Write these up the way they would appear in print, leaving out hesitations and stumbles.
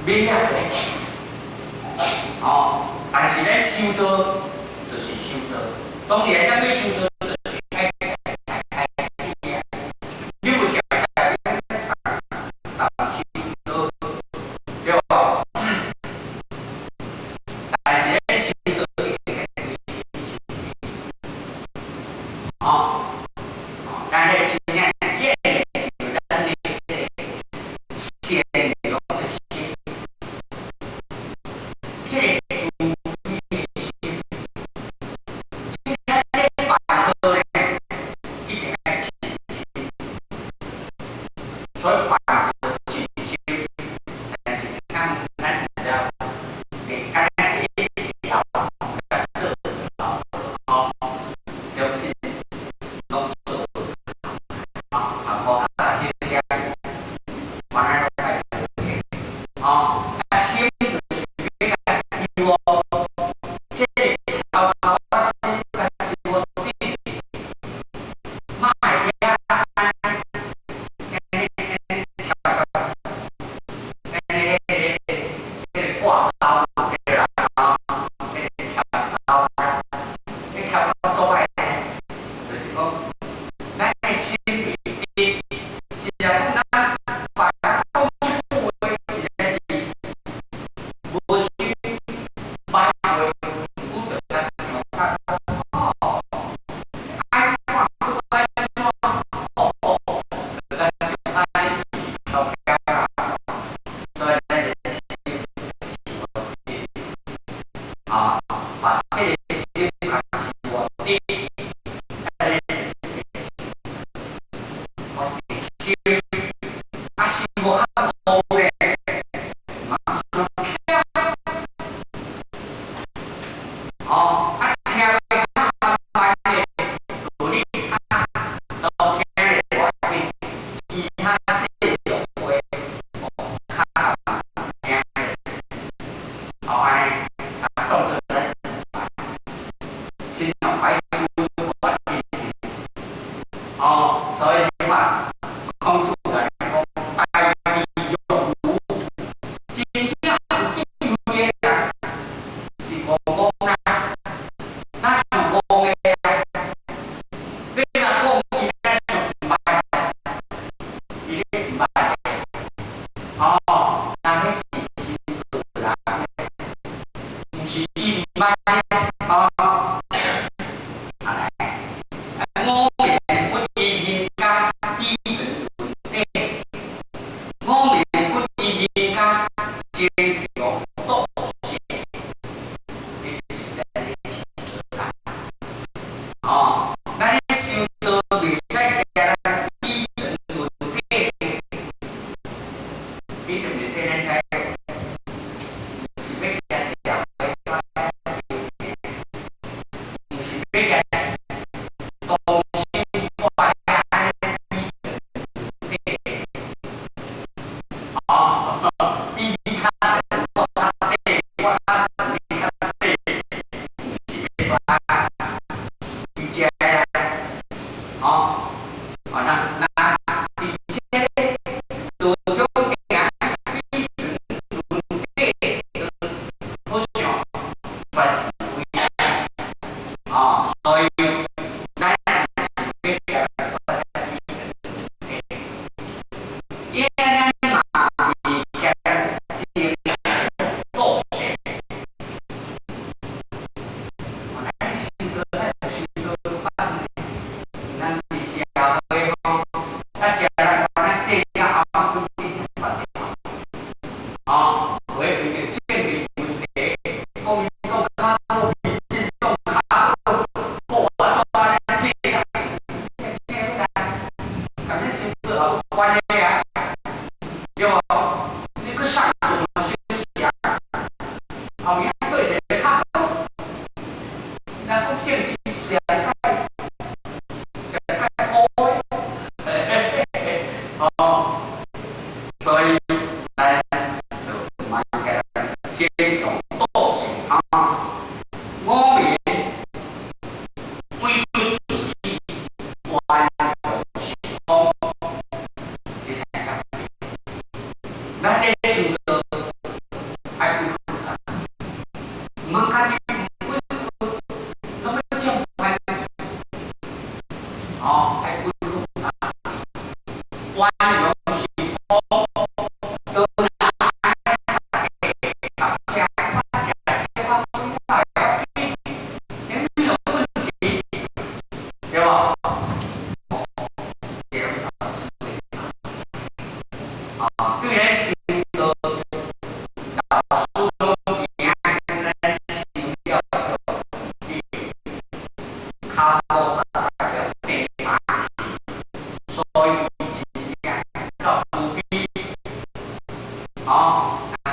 尾仔就咧讲，哦，但是咱修道就是修道，当然咱要修道就是开始啊，你有食菜，修道对无？但是咱修道一定要修，哦，但是真正见有咱的先有的心，这个。所以办个进修，但是像咱了，你刚才第一条，这条哦，相信拢做啊，好大些些，完了来哦，啊修就是别个修哦，这头头啊修个修哦，卖呀。挂钩嘛，对啦，啊，跳高啦，跳高做歹呢，就是讲，咱的心里边，是讲咱把它讲出来，实在是无需买回，我着甲想讲，哦，爱看不爱看，哦，着甲想爱跳跳啦，所以咱就。啊，把这个心开始稳定，我的心啊是无较好咧，马上跳，哦，啊跳的较慢咧，努力跳，都听咧我听，其他些上会，哦，较慢听咧，哦安尼。动作人，心脑白出管理，哦，所以你看，空数人讲，大地用无，真正有定位的人，是讲啦，那是讲的啦，这个讲伊咧上唔捌，伊咧唔捌的，哦，人迄是心道人。是伊唔捌哦，啊来，我面不依人家依人地，我面不依人家接着道谢，这就是咱的修道啦。哦，咱的修道袂使叫咱依人论地，依人论地咱才是要叫社会。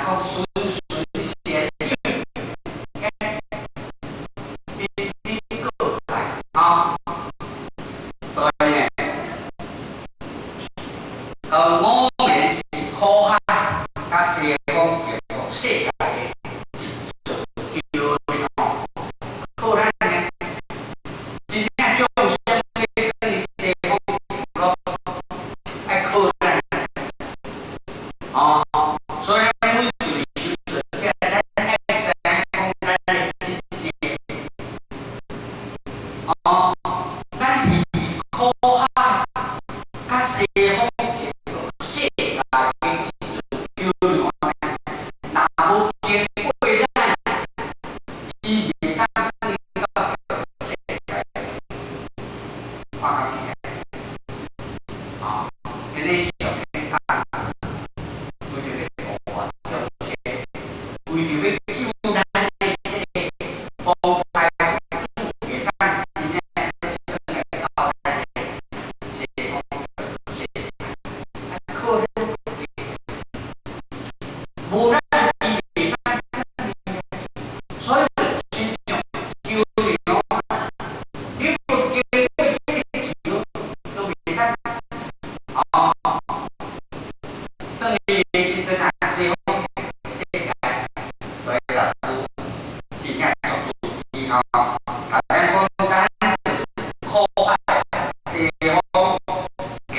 讲顺贤义，你过来啊，所以呢，我们是苦海，甲西方叫世界的一座桥梁，靠咱呢，真正众生要跟西方咯，爱靠咱，哦，所以每一次修道，即咱爱讲咱的境界，哦，咱是苦海，甲西方叫世界的一座桥梁，若无经过咱，伊袂当到世界，我讲是安，啊，因为上面讲，为着要保护众生，为着要救咱的这个风灾主，会当真正靠咱的西方世界，靠咱无咱伊袂当，所以真正桥梁，你无经过这个桥，都袂当，哦，当伊的时阵啊，西方世界，所以老师真正做注意哦，甲咱讲咱就是苦海西方叫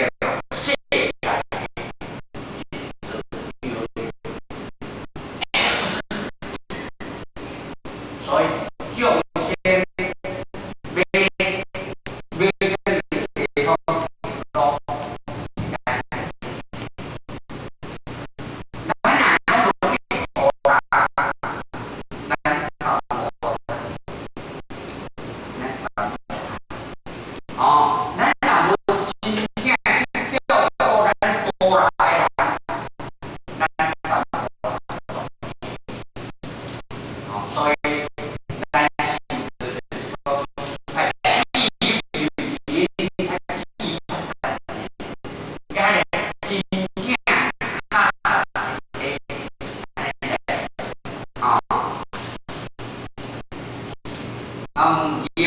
世界的一座桥梁。所以众生要跟西方落是咱的事情，咱若拢无去学啦，咱搞无啦，哦，咱若无真正去照顾咱过来啦，咱搞无啦，哦，所以。也